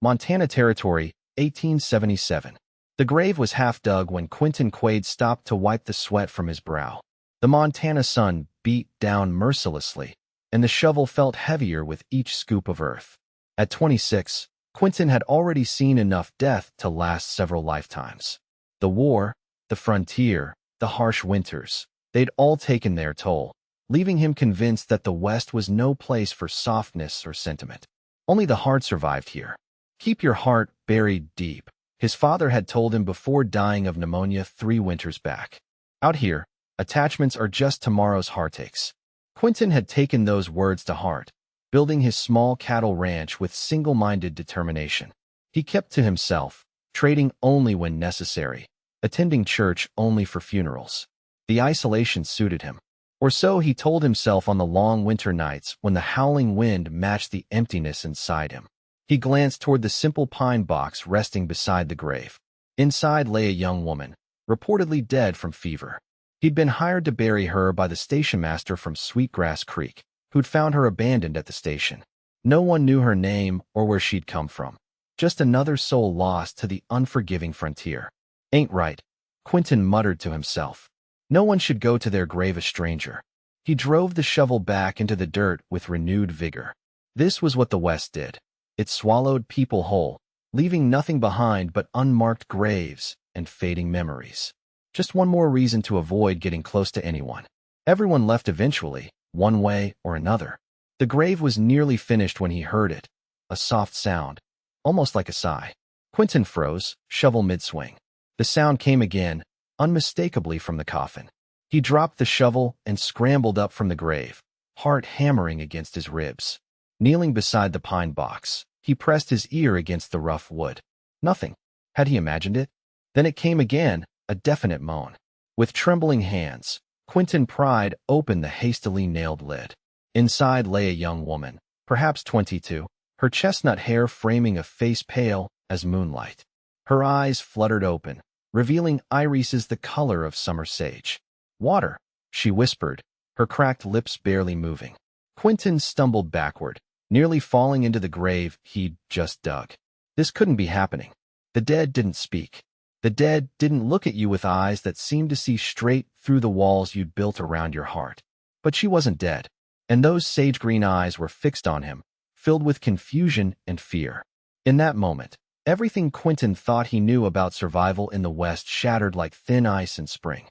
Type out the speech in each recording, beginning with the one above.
Montana Territory, 1877. The grave was half dug when Quentin Quaid stopped to wipe the sweat from his brow. The Montana sun beat down mercilessly, and the shovel felt heavier with each scoop of earth. At 26, Quentin had already seen enough death to last several lifetimes. The war, the frontier, the harsh winters, they'd all taken their toll, leaving him convinced that the West was no place for softness or sentiment. Only the heart survived here. Keep your heart buried deep, his father had told him before dying of pneumonia 3 winters back. Out here, attachments are just tomorrow's heartaches. Quentin had taken those words to heart, building his small cattle ranch with single-minded determination. He kept to himself, trading only when necessary, attending church only for funerals. The isolation suited him. Or so he told himself on the long winter nights when the howling wind matched the emptiness inside him. He glanced toward the simple pine box resting beside the grave. Inside lay a young woman, reportedly dead from fever. He'd been hired to bury her by the station master from Sweetgrass Creek, who'd found her abandoned at the station. No one knew her name or where she'd come from. Just another soul lost to the unforgiving frontier. Ain't right, Quentin muttered to himself. No one should go to their grave a stranger. He drove the shovel back into the dirt with renewed vigor. This was what the West did. It swallowed people whole, leaving nothing behind but unmarked graves and fading memories. Just one more reason to avoid getting close to anyone. Everyone left eventually, one way or another. The grave was nearly finished when he heard it, a soft sound, almost like a sigh. Quentin froze, shovel mid-swing. The sound came again, unmistakably from the coffin. He dropped the shovel and scrambled up from the grave, heart hammering against his ribs. Kneeling beside the pine box, he pressed his ear against the rough wood. Nothing. Had he imagined it? Then it came again, a definite moan. With trembling hands, Quentin pried open the hastily nailed lid. Inside lay a young woman, perhaps 22, her chestnut hair framing a face pale as moonlight. Her eyes fluttered open, revealing irises the color of summer sage. "Water," she whispered, her cracked lips barely moving. Quentin stumbled backward, nearly falling into the grave he'd just dug. This couldn't be happening. The dead didn't speak. The dead didn't look at you with eyes that seemed to see straight through the walls you'd built around your heart. But she wasn't dead, and those sage-green eyes were fixed on him, filled with confusion and fear. In that moment, everything Quentin thought he knew about survival in the West shattered like thin ice in spring.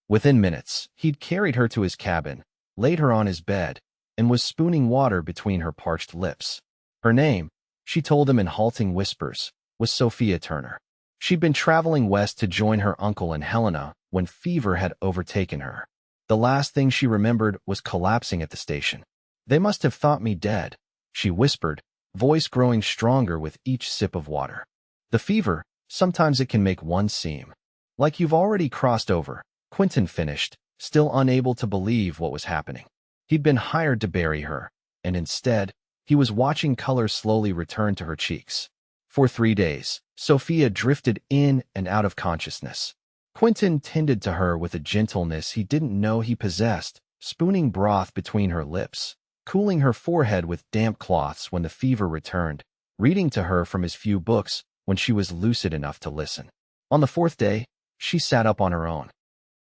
Within minutes, he'd carried her to his cabin, laid her on his bed, and was spooning water between her parched lips. Her name, she told him in halting whispers, was Sophia Turner. She'd been traveling west to join her uncle and Helena when fever had overtaken her. The last thing she remembered was collapsing at the station. "They must have thought me dead," she whispered, voice growing stronger with each sip of water. "The fever, sometimes it can make one seem like you've already crossed over," Quentin finished, still unable to believe what was happening. He'd been hired to bury her, and instead, he was watching color slowly return to her cheeks. For 3 days, Sophia drifted in and out of consciousness. Quentin tended to her with a gentleness he didn't know he possessed, spooning broth between her lips, cooling her forehead with damp cloths when the fever returned, reading to her from his few books when she was lucid enough to listen. On the 4th day, she sat up on her own.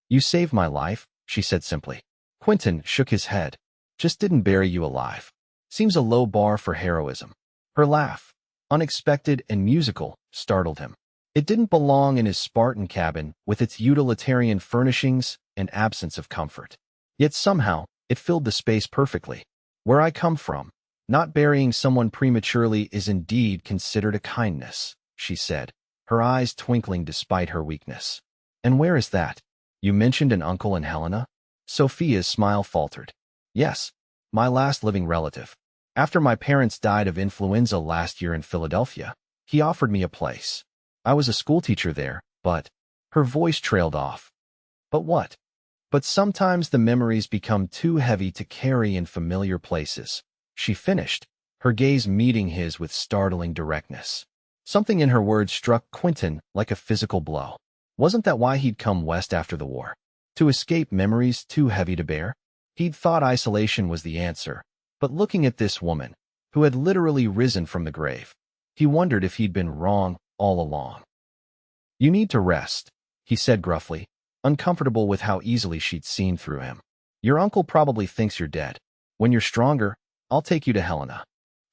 "You saved my life," she said simply. Quentin shook his head. "Just didn't bury you alive. Seems a low bar for heroism." Her laugh, unexpected and musical, startled him. It didn't belong in his Spartan cabin with its utilitarian furnishings and absence of comfort. Yet somehow, it filled the space perfectly. "Where I come from, not burying someone prematurely is indeed considered a kindness," she said, her eyes twinkling despite her weakness. "And where is that? You mentioned an uncle and Helena?" Sophia's smile faltered. "Yes, my last living relative. After my parents died of influenza last year in Philadelphia, he offered me a place. I was a schoolteacher there, but—" her voice trailed off. "But what?" "But sometimes the memories become too heavy to carry in familiar places," she finished, her gaze meeting his with startling directness. Something in her words struck Quentin like a physical blow. Wasn't that why he'd come west after the war? To escape memories too heavy to bear? He'd thought isolation was the answer, but looking at this woman, who had literally risen from the grave, He wondered if he'd been wrong all along. "You need to rest," he said gruffly, uncomfortable with how easily she'd seen through him. "Your uncle probably thinks you're dead. When you're stronger, I'll take you to Helena."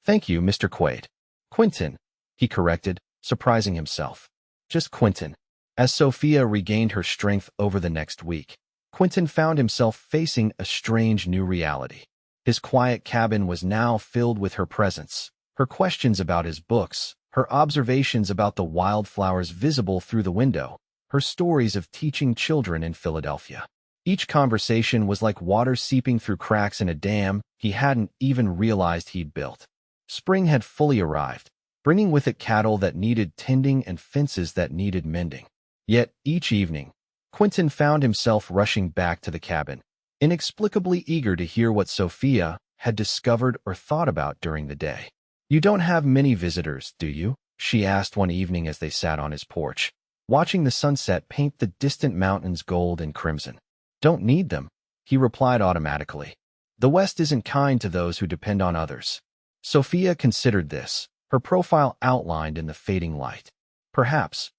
"Thank you, Mr. Quaid." "Quentin," he corrected, surprising himself. "Just Quentin." As Sophia regained her strength over the next week, Quentin found himself facing a strange new reality. His quiet cabin was now filled with her presence, her questions about his books, her observations about the wildflowers visible through the window, her stories of teaching children in Philadelphia. Each conversation was like water seeping through cracks in a dam he hadn't even realized he'd built. Spring had fully arrived, bringing with it cattle that needed tending and fences that needed mending. Yet, each evening, Quentin found himself rushing back to the cabin, inexplicably eager to hear what Sophia had discovered or thought about during the day. "You don't have many visitors, do you?" she asked one evening as they sat on his porch, watching the sunset paint the distant mountains gold and crimson. "Don't need them," he replied automatically. "The West isn't kind to those who depend on others." Sophia considered this, her profile outlined in the fading light. Perhaps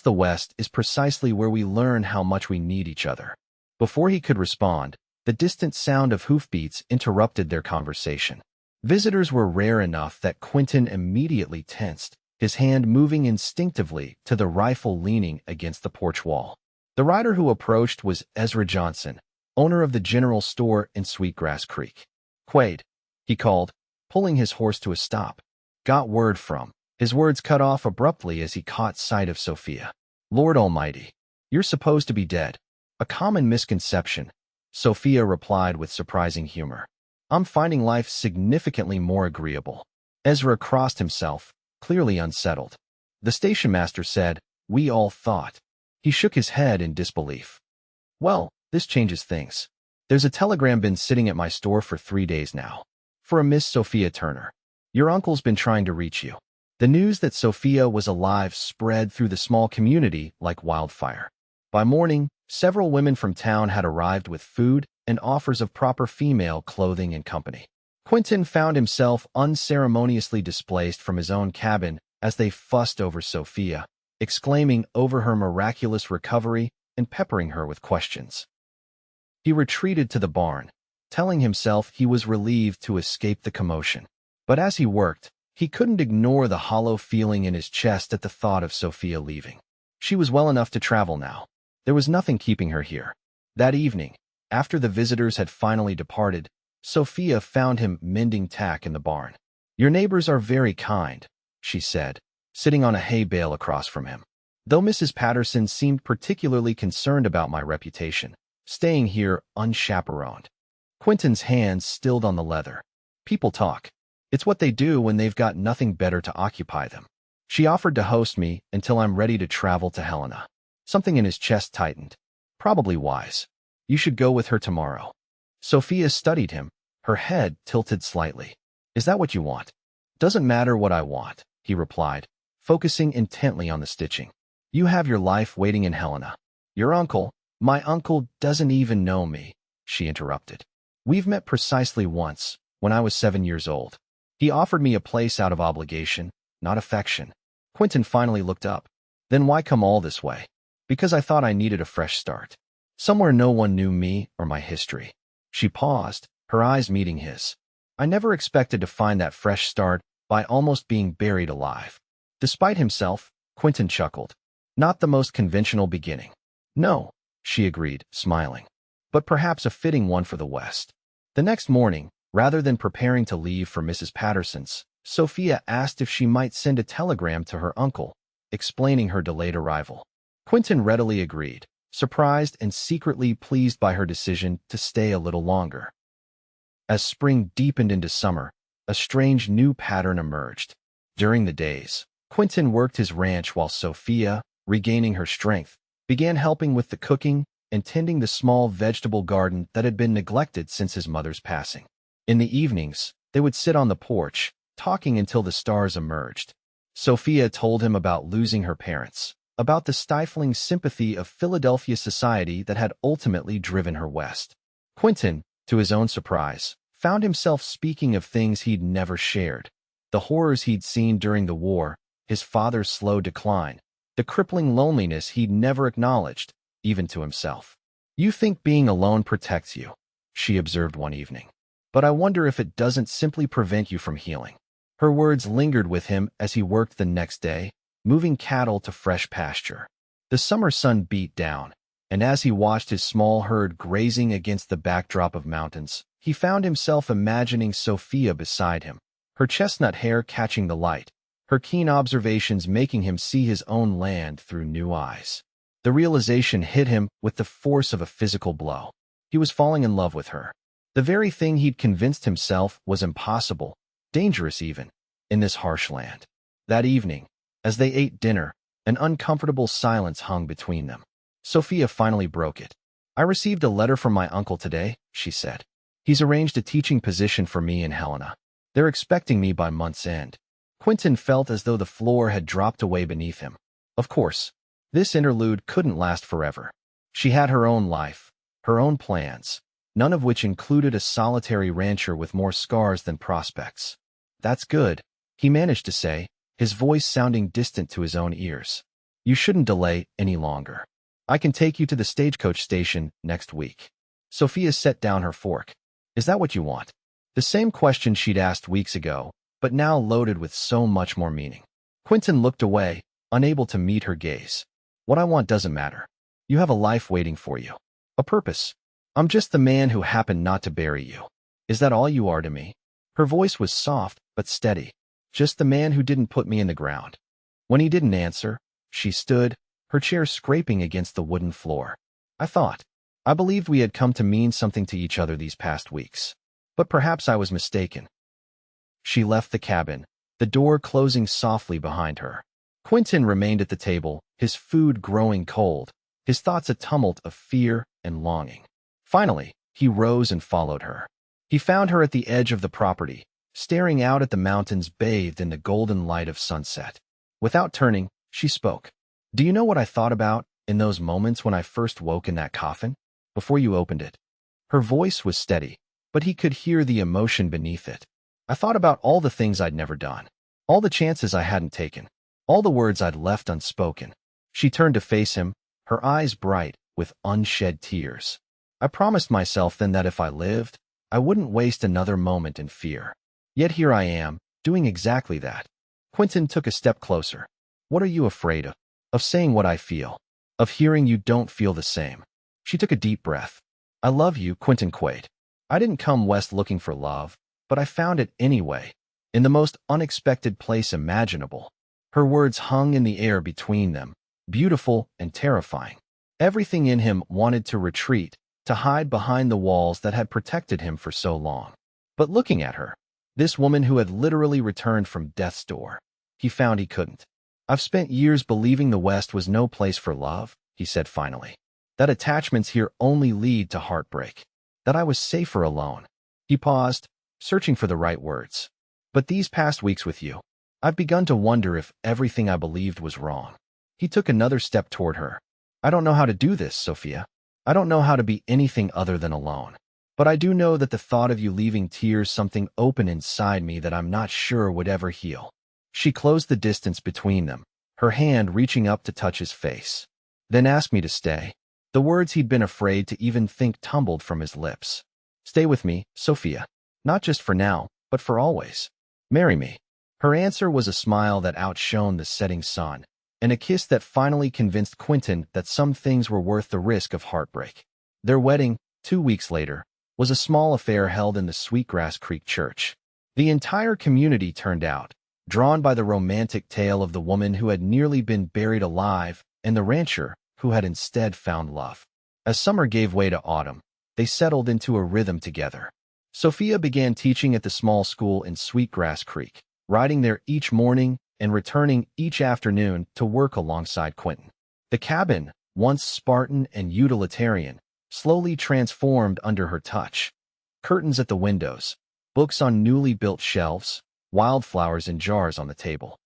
the West is precisely where we learn how much we need each other. Before he could respond, the distant sound of hoofbeats interrupted their conversation. Visitors were rare enough that Quentin immediately tensed, his hand moving instinctively to the rifle leaning against the porch wall. The rider who approached was Ezra Johnson, owner of the general store in Sweetgrass Creek. "Quaid," he called, pulling his horse to a stop. "Got word from." His words cut off abruptly as he caught sight of Sophia. "Lord Almighty, you're supposed to be dead." "A common misconception," Sophia replied with surprising humor. "I'm finding life significantly more agreeable." Ezra crossed himself, clearly unsettled. "The station master said, we all thought." He shook his head in disbelief. "Well, this changes things. There's a telegram been sitting at my store for 3 days now. For a Miss Sophia Turner. Your uncle's been trying to reach you." The news that Sophia was alive spread through the small community like wildfire. By morning, several women from town had arrived with food and offers of proper female clothing and company. Quentin found himself unceremoniously displaced from his own cabin as they fussed over Sophia, exclaiming over her miraculous recovery and peppering her with questions. He retreated to the barn, telling himself he was relieved to escape the commotion. But as he worked, he couldn't ignore the hollow feeling in his chest at the thought of Sophia leaving. She was well enough to travel now. There was nothing keeping her here. That evening, after the visitors had finally departed, Sophia found him mending tack in the barn. "Your neighbors are very kind," she said, sitting on a hay bale across from him. "Though Mrs. Patterson seemed particularly concerned about my reputation, staying here unchaperoned." Quentin's hands stilled on the leather. "People talk. It's what they do when they've got nothing better to occupy them. She offered to host me until I'm ready to travel to Helena." Something in his chest tightened. "Probably wise. You should go with her tomorrow." Sophia studied him, her head tilted slightly. "Is that what you want?" "Doesn't matter what I want," he replied, focusing intently on the stitching. "You have your life waiting in Helena. Your uncle—" "My uncle doesn't even know me," she interrupted. "We've met precisely once, when I was 7 years old. He offered me a place out of obligation, not affection." Quentin finally looked up. "Then why come all this way?" "Because I thought I needed a fresh start. Somewhere no one knew me or my history." She paused, her eyes meeting his. "I never expected to find that fresh start by almost being buried alive." Despite himself, Quentin chuckled. "Not the most conventional beginning." "No," she agreed, smiling. "But perhaps a fitting one for the West." The next morning, rather than preparing to leave for Mrs. Patterson's, Sophia asked if she might send a telegram to her uncle, explaining her delayed arrival. Quentin readily agreed, surprised and secretly pleased by her decision to stay a little longer. As spring deepened into summer, a strange new pattern emerged. During the days, Quentin worked his ranch while Sophia, regaining her strength, began helping with the cooking and tending the small vegetable garden that had been neglected since his mother's passing. In the evenings, they would sit on the porch, talking until the stars emerged. Sophia told him about losing her parents, about the stifling sympathy of Philadelphia society that had ultimately driven her west. Quentin, to his own surprise, found himself speaking of things he'd never shared. The horrors he'd seen during the war, his father's slow decline, the crippling loneliness he'd never acknowledged, even to himself. "You think being alone protects you," she observed one evening. "But I wonder if it doesn't simply prevent you from healing." Her words lingered with him as he worked the next day, moving cattle to fresh pasture. The summer sun beat down, and as he watched his small herd grazing against the backdrop of mountains, he found himself imagining Sophia beside him, her chestnut hair catching the light, her keen observations making him see his own land through new eyes. The realization hit him with the force of a physical blow. He was falling in love with her. The very thing he'd convinced himself was impossible, dangerous even, in this harsh land. That evening, as they ate dinner, an uncomfortable silence hung between them. Sophia finally broke it. "I received a letter from my uncle today," she said. "He's arranged a teaching position for me and Helena. They're expecting me by month's end." Quentin felt as though the floor had dropped away beneath him. Of course, this interlude couldn't last forever. She had her own life, her own plans, none of which included a solitary rancher with more scars than prospects. "That's good," he managed to say, his voice sounding distant to his own ears. "You shouldn't delay any longer. I can take you to the stagecoach station next week." Sophia set down her fork. "Is that what you want?" The same question she'd asked weeks ago, but now loaded with so much more meaning. Quentin looked away, unable to meet her gaze. "What I want doesn't matter. You have a life waiting for you. A purpose. I'm just the man who happened not to bury you. Is that all you are to me?" Her voice was soft but steady. "Just the man who didn't put me in the ground." When he didn't answer, she stood, her chair scraping against the wooden floor. I believed we had come to mean something to each other these past weeks. But perhaps I was mistaken." She left the cabin, the door closing softly behind her. Quentin remained at the table, his food growing cold, his thoughts a tumult of fear and longing. Finally, he rose and followed her. He found her at the edge of the property, staring out at the mountains bathed in the golden light of sunset. Without turning, she spoke. "Do you know what I thought about in those moments when I first woke in that coffin, before you opened it?" Her voice was steady, but he could hear the emotion beneath it. "I thought about all the things I'd never done, all the chances I hadn't taken, all the words I'd left unspoken." She turned to face him, her eyes bright with unshed tears. "I promised myself then that if I lived, I wouldn't waste another moment in fear. Yet here I am, doing exactly that." Quentin took a step closer. "What are you afraid of? Of saying what I feel? Of hearing you don't feel the same?" She took a deep breath. "I love you, Quentin Quaid. I didn't come west looking for love, but I found it anyway, in the most unexpected place imaginable." Her words hung in the air between them, beautiful and terrifying. Everything in him wanted to retreat, to hide behind the walls that had protected him for so long. But looking at her, this woman who had literally returned from death's door, he found he couldn't. "I've spent years believing the West was no place for love," he said finally. "That attachments here only lead to heartbreak. That I was safer alone." He paused, searching for the right words. "But these past weeks with you, I've begun to wonder if everything I believed was wrong." He took another step toward her. "I don't know how to do this, Sophia. I don't know how to be anything other than alone. But I do know that the thought of you leaving tears something open inside me that I'm not sure would ever heal." She closed the distance between them, her hand reaching up to touch his face. "Then ask me to stay." The words he'd been afraid to even think tumbled from his lips. "Stay with me, Sophia. Not just for now, but for always. Marry me." Her answer was a smile that outshone the setting sun, and a kiss that finally convinced Quentin that some things were worth the risk of heartbreak. Their wedding, 2 weeks later, was a small affair held in the Sweetgrass Creek Church. The entire community turned out, drawn by the romantic tale of the woman who had nearly been buried alive and the rancher who had instead found love. As summer gave way to autumn, they settled into a rhythm together. Sophia began teaching at the small school in Sweetgrass Creek, riding there each morning and returning each afternoon to work alongside Quentin. The cabin, once Spartan and utilitarian, slowly transformed under her touch. Curtains at the windows, books on newly built shelves, wildflowers in jars on the table.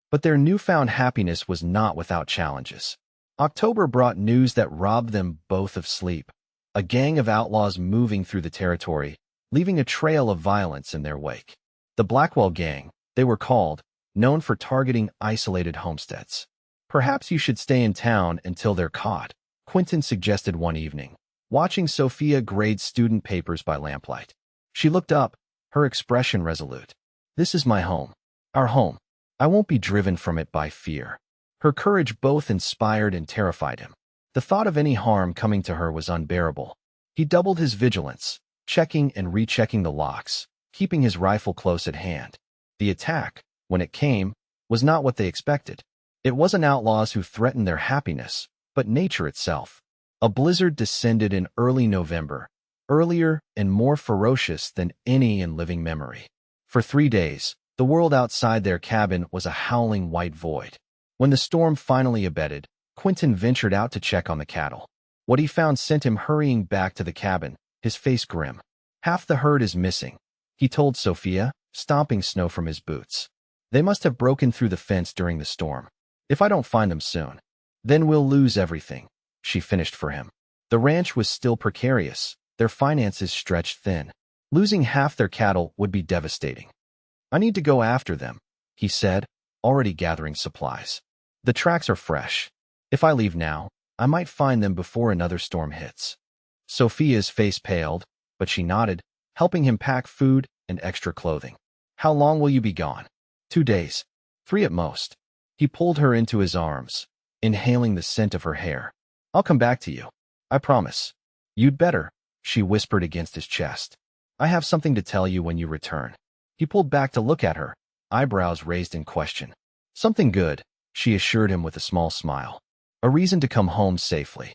But their newfound happiness was not without challenges. October brought news that robbed them both of sleep. A gang of outlaws moving through the territory, leaving a trail of violence in their wake. The Blackwell gang, they were called, known for targeting isolated homesteads. Perhaps you should stay in town until they're caught, Quentin suggested one evening, watching Sophia grade student papers by lamplight. She looked up, her expression resolute. This is my home. Our home. I won't be driven from it by fear. Her courage both inspired and terrified him. The thought of any harm coming to her was unbearable. He doubled his vigilance, checking and rechecking the locks, keeping his rifle close at hand. The attack, when it came, was not what they expected. It wasn't outlaws who threatened their happiness, but nature itself. A blizzard descended in early November, earlier and more ferocious than any in living memory. For 3 days, the world outside their cabin was a howling white void. When the storm finally abated, Quentin ventured out to check on the cattle. What he found sent him hurrying back to the cabin, his face grim. Half the herd is missing, he told Sophia, stomping snow from his boots. They must have broken through the fence during the storm. If I don't find them soon, then we'll lose everything, she finished for him. The ranch was still precarious, their finances stretched thin. Losing half their cattle would be devastating. I need to go after them, he said, already gathering supplies. The tracks are fresh. If I leave now, I might find them before another storm hits. Sophia's face paled, but she nodded, helping him pack food and extra clothing. How long will you be gone? 2 days. 3 at most. He pulled her into his arms, inhaling the scent of her hair. I'll come back to you. I promise. You'd better, she whispered against his chest. I have something to tell you when you return. He pulled back to look at her, eyebrows raised in question. Something good, she assured him with a small smile. A reason to come home safely.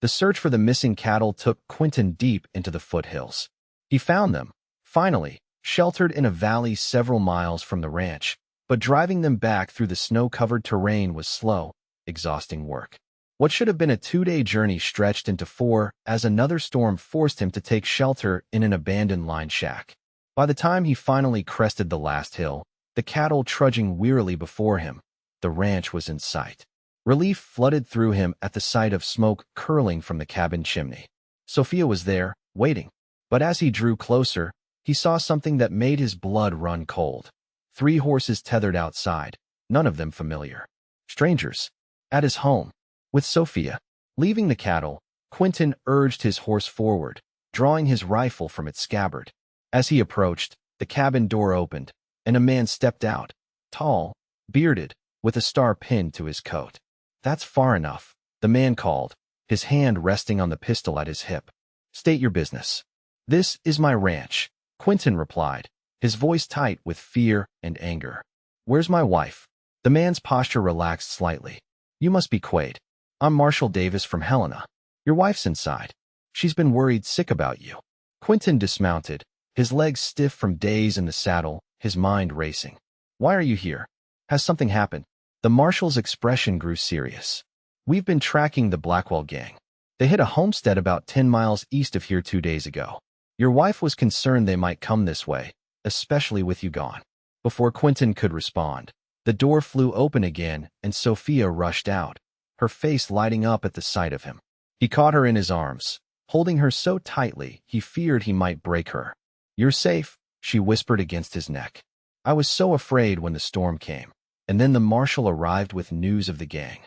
The search for the missing cattle took Quentin deep into the foothills. He found them, finally, sheltered in a valley several miles from the ranch, but driving them back through the snow-covered terrain was slow, exhausting work. What should have been a 2-day journey stretched into 4 as another storm forced him to take shelter in an abandoned line shack. By the time he finally crested the last hill, the cattle trudging wearily before him, the ranch was in sight. Relief flooded through him at the sight of smoke curling from the cabin chimney. Sophia was there, waiting. But as he drew closer, he saw something that made his blood run cold. 3 horses tethered outside, none of them familiar. Strangers. At his home. With Sophia. Leaving the cattle, Quentin urged his horse forward, drawing his rifle from its scabbard. As he approached, the cabin door opened, and a man stepped out, tall, bearded, with a star pinned to his coat. That's far enough, the man called, his hand resting on the pistol at his hip. State your business. This is my ranch, Quentin replied, his voice tight with fear and anger. Where's my wife? The man's posture relaxed slightly. You must be Quaid. I'm Marshall Davis from Helena. Your wife's inside. She's been worried sick about you. Quentin dismounted, his legs stiff from days in the saddle, his mind racing. Why are you here? Has something happened? The marshal's expression grew serious. We've been tracking the Blackwell gang. They hit a homestead about 10 miles east of here 2 days ago. Your wife was concerned they might come this way, especially with you gone. Before Quentin could respond, the door flew open again and Sophia rushed out, her face lighting up at the sight of him. He caught her in his arms, holding her so tightly he feared he might break her. You're safe, she whispered against his neck. I was so afraid when the storm came. And then the marshal arrived with news of the gang.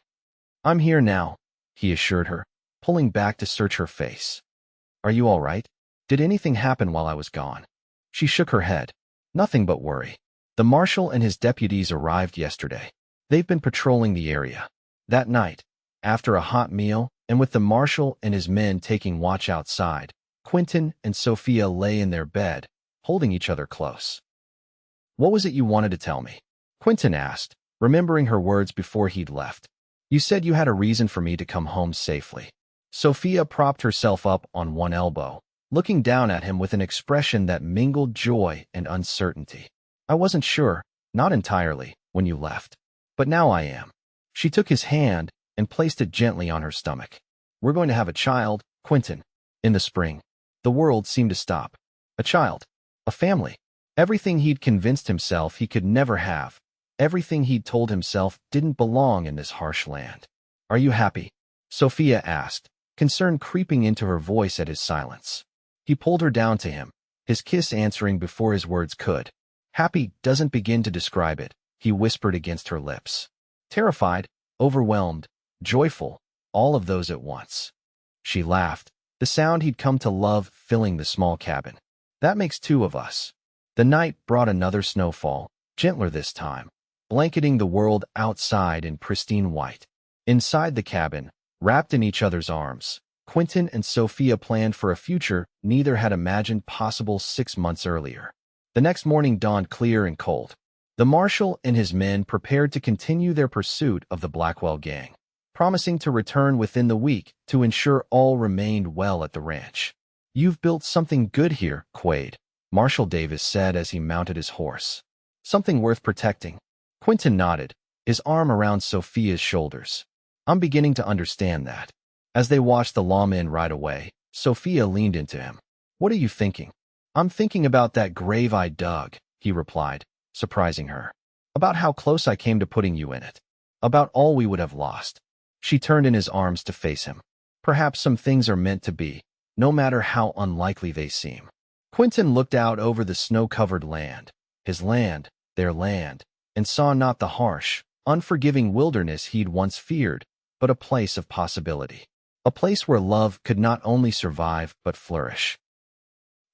I'm here now, he assured her, pulling back to search her face. Are you all right? Did anything happen while I was gone? She shook her head. Nothing but worry. The marshal and his deputies arrived yesterday. They've been patrolling the area. That night, after a hot meal, and with the marshal and his men taking watch outside, Quentin and Sophia lay in their bed, holding each other close. What was it you wanted to tell me? Quentin asked, remembering her words before he'd left. You said you had a reason for me to come home safely. Sophia propped herself up on one elbow, looking down at him with an expression that mingled joy and uncertainty. I wasn't sure, not entirely, when you left. But now I am. She took his hand and placed it gently on her stomach. We're going to have a child, Quentin. In the spring. The world seemed to stop. A child. A family. Everything he'd convinced himself he could never have. Everything he'd told himself didn't belong in this harsh land. Are you happy? Sophia asked, concern creeping into her voice at his silence. He pulled her down to him, his kiss answering before his words could. Happy doesn't begin to describe it, he whispered against her lips. Terrified, overwhelmed, joyful, all of those at once. She laughed, the sound he'd come to love filling the small cabin. That makes two of us. The night brought another snowfall, gentler this time, blanketing the world outside in pristine white. Inside the cabin, wrapped in each other's arms, Quentin and Sophia planned for a future neither had imagined possible 6 months earlier. The next morning dawned clear and cold. The marshal and his men prepared to continue their pursuit of the Blackwell gang, promising to return within the week to ensure all remained well at the ranch. You've built something good here, Quaid, Marshal Davis said as he mounted his horse. Something worth protecting. Quentin nodded, his arm around Sophia's shoulders. I'm beginning to understand that. As they watched the lawman ride away, Sophia leaned into him. What are you thinking? I'm thinking about that grave I dug, he replied, surprising her. About how close I came to putting you in it. About all we would have lost. She turned in his arms to face him. Perhaps some things are meant to be, no matter how unlikely they seem. Quentin looked out over the snow-covered land, his land, their land, and saw not the harsh, unforgiving wilderness he'd once feared, but a place of possibility. A place where love could not only survive but flourish.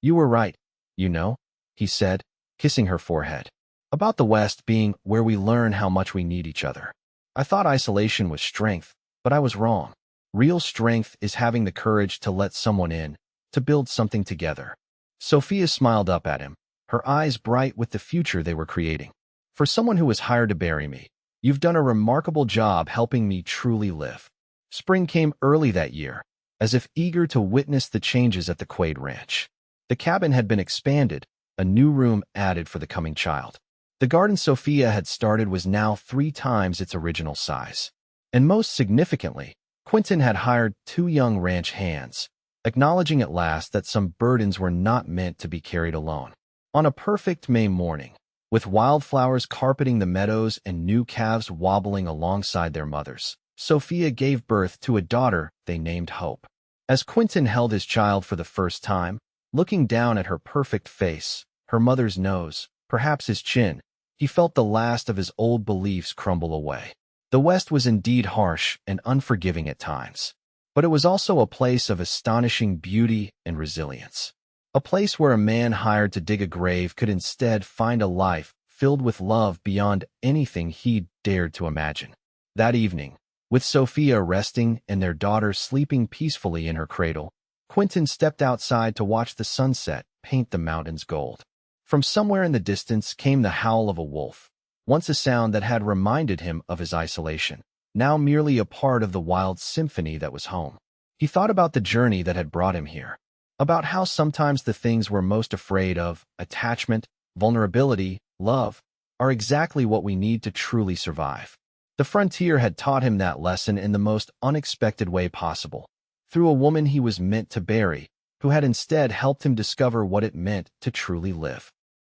You were right, you know, he said, kissing her forehead. About the West being where we learn how much we need each other. I thought isolation was strength, but I was wrong. Real strength is having the courage to let someone in, to build something together. Sophia smiled up at him, her eyes bright with the future they were creating. For someone who was hired to bury me, you've done a remarkable job helping me truly live. Spring came early that year, as if eager to witness the changes at the Quaid Ranch. The cabin had been expanded, a new room added for the coming child. The garden Sophia had started was now 3 times its original size. And most significantly, Quentin had hired 2 young ranch hands, acknowledging at last that some burdens were not meant to be carried alone. On a perfect May morning, with wildflowers carpeting the meadows and new calves wobbling alongside their mothers, Sophia gave birth to a daughter they named Hope. As Quentin held his child for the first time, looking down at her perfect face, her mother's nose, perhaps his chin, he felt the last of his old beliefs crumble away. The West was indeed harsh and unforgiving at times, but it was also a place of astonishing beauty and resilience. A place where a man hired to dig a grave could instead find a life filled with love beyond anything he'd dared to imagine. That evening, with Sophia resting and their daughter sleeping peacefully in her cradle, Quentin stepped outside to watch the sunset paint the mountains gold. From somewhere in the distance came the howl of a wolf, once a sound that had reminded him of his isolation, now merely a part of the wild symphony that was home. He thought about the journey that had brought him here, about how sometimes the things we're most afraid of, attachment, vulnerability, love, are exactly what we need to truly survive. The frontier had taught him that lesson in the most unexpected way possible, through a woman he was meant to bury, who had instead helped him discover what it meant to truly live.